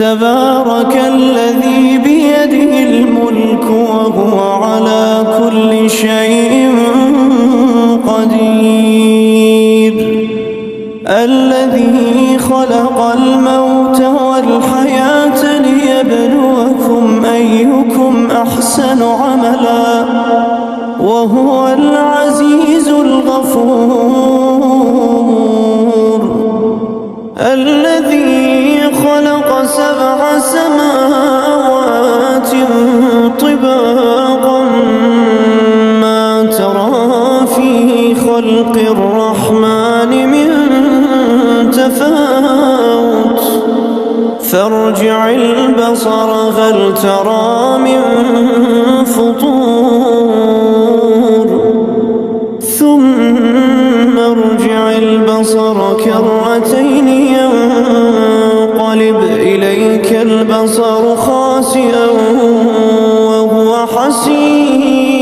تبارك الذي بيده الملك وهو على كل شيء قدير، الذي خلق الموت والحياة ليبلوكم أيكم أحسن عملا وهو العزيز الغفور، الذي خلق 7 سماوات طباقا ما ترى في خلق الرحمن من تفاوت فارجع البصر هل ترى من فطور ثم ارجع البصر كرتين ينقلب إليك البصر خاسئا وهو حسير